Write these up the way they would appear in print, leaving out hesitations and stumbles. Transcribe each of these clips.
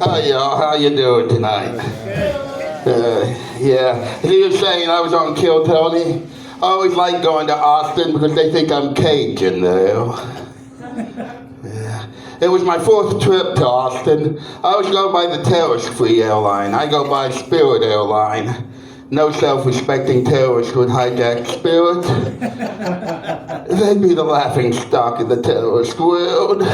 Hi y'all, how you doing tonight? Yeah, as you were saying, I was on Kill Tony. I always like going to Austin because they think I'm Cajun there. Yeah. It was my fourth trip to Austin. I always go by the terrorist-free airline. I go by Spirit Airline. No self-respecting terrorist would hijack Spirit. They'd be the laughing stock of the terrorist world.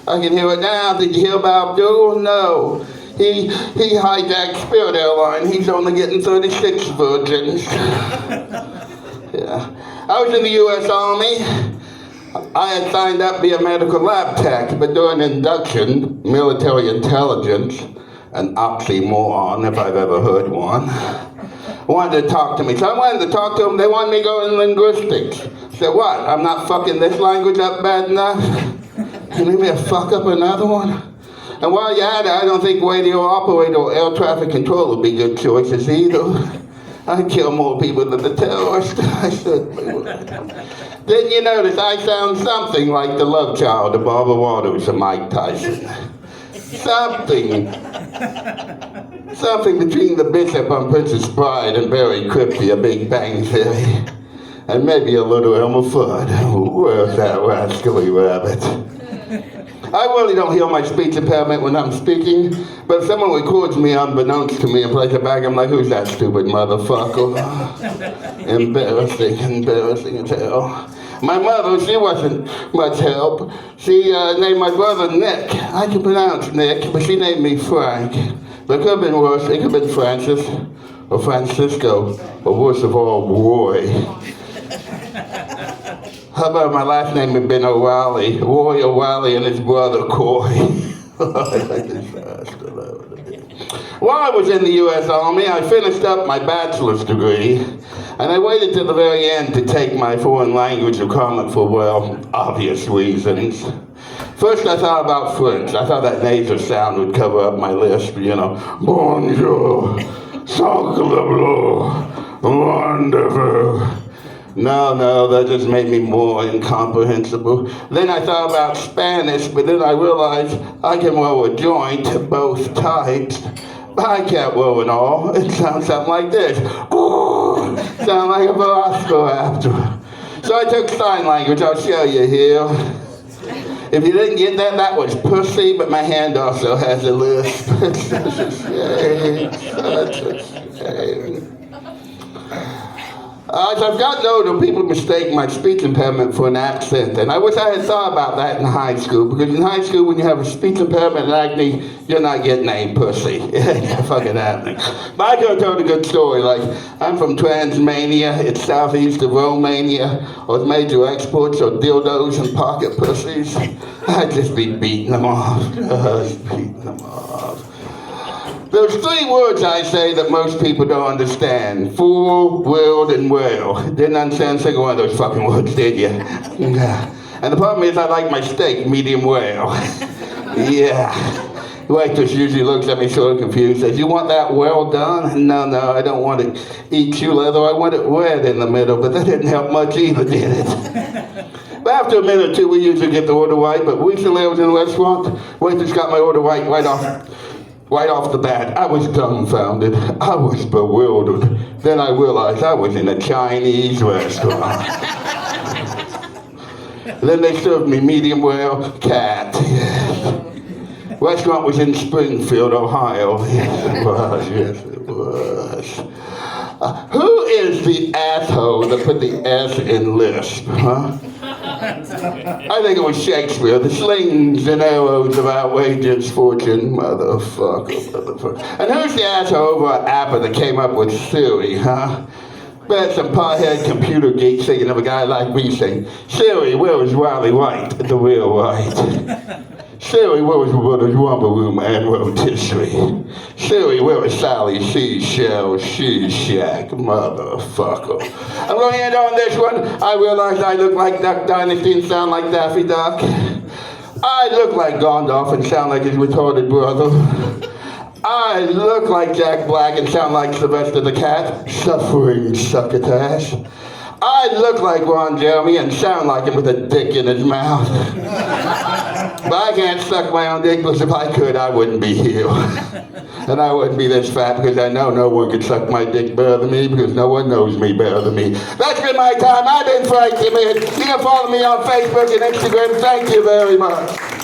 I can hear it now. Did you hear about Abdul? No. He hijacked Spirit Airline. He's only getting 36 virgins. Yeah. I was in the U.S. Army. I had signed up to be a medical lab tech, but during induction, military intelligence, an oxymoron if I've ever heard one, wanted to talk to me. So I wanted to talk to them. They wanted me to go in linguistics. I said, what? I'm not fucking this language up bad enough? You need me to fuck up another one? And while you're at it, I don't think radio operator or air traffic control would be good choices either. I'd kill more people than the terrorists. I should be. Didn't you notice I sound something like the love child of Barbara Waters and Mike Tyson? Something between the bishop on Princess Bride and Barry Kripke, A Big Bang Theory. And maybe a little Elmer Fudd. Where's that rascally rabbit? I really don't hear my speech impairment when I'm speaking, but if someone records me unbeknownst to me and plays it back, I'm like, who's that stupid motherfucker? Embarrassing as hell. My mother, she wasn't much help. She named my brother Nick. I can pronounce Nick, but she named me Frank. But it could have been worse. It could have been Francis, or Francisco, or worst of all, Roy. How about my last name had been O'Reilly? Roy O'Reilly and his brother Coy. While I was in the U.S. Army, I finished up my bachelor's degree, and I waited till the very end to take my foreign language requirement for, well, obvious reasons. First, I thought about French. I thought that nasal sound would cover up my lisp, you know. Bonjour, sacre wonderful. No, that just made me more incomprehensible. Then I thought about Spanish, but then I realized I can roll a joint, both types. But I can't roll it all. It sounds something like this. Ooh, sound like a velociraptor. So I took sign language. I'll show you here. If you didn't get that, that was pussy, but my hand also has a lisp. It's such a shame, such a shame. As I've gotten older, people mistake my speech impairment for an accent, and I wish I had thought about that in high school, because in high school, when you have a speech impairment and acne, you're not getting any pussy. It's fucking happening. But I could have told a good story, like, I'm from Transmania, it's southeast of Romania, whose major exports are dildos and pocket pussies. I'd just be beating them off, just beating them off. There's three words I say that most people don't understand. Fool, world, and well. Didn't understand a single one of those fucking words, did you? And the problem is I like my steak medium well. Yeah. The waitress usually looks at me sort of confused, says, you want that well done? No, I don't want it eat you leather. I want it red in the middle, but that didn't help much either, did it? But after a minute or two, we usually get the order right, but recently I was in a restaurant, waitress got my order right off the bat. I was dumbfounded. I was bewildered. Then I realized I was in a Chinese restaurant. Then they served me medium well cat. Restaurant was in Springfield, Ohio. Yes, it was. Who is the asshole that put the S in lisp, huh? I think it was Shakespeare. The slings and arrows of outrageous fortune, motherfucker. And who's the asshole over at Apple that came up with Siri, huh? Bet some pothead computer geek thinking of a guy like me saying, Siri, where is Riley White? The real White. Siri, where is Woodard's Rumble Room and rotisserie? Siri, where is Sally Seashell She Shack? Motherfucker. I'm going to end on this one. I realize I look like Duck Dynasty and sound like Daffy Duck. I look like Gandalf and sound like his retarded brother. I look like Jack Black and sound like Sylvester the Cat. Suffering succotash. I look like Ron Jeremy and sound like him with a dick in his mouth. But I can't suck my own dick because if I could, I wouldn't be here. And I wouldn't be this fat because I know no one can suck my dick better than me because no one knows me better than me. That's been my time. I've been Frankie, man. You can follow me on Facebook and Instagram. Thank you very much.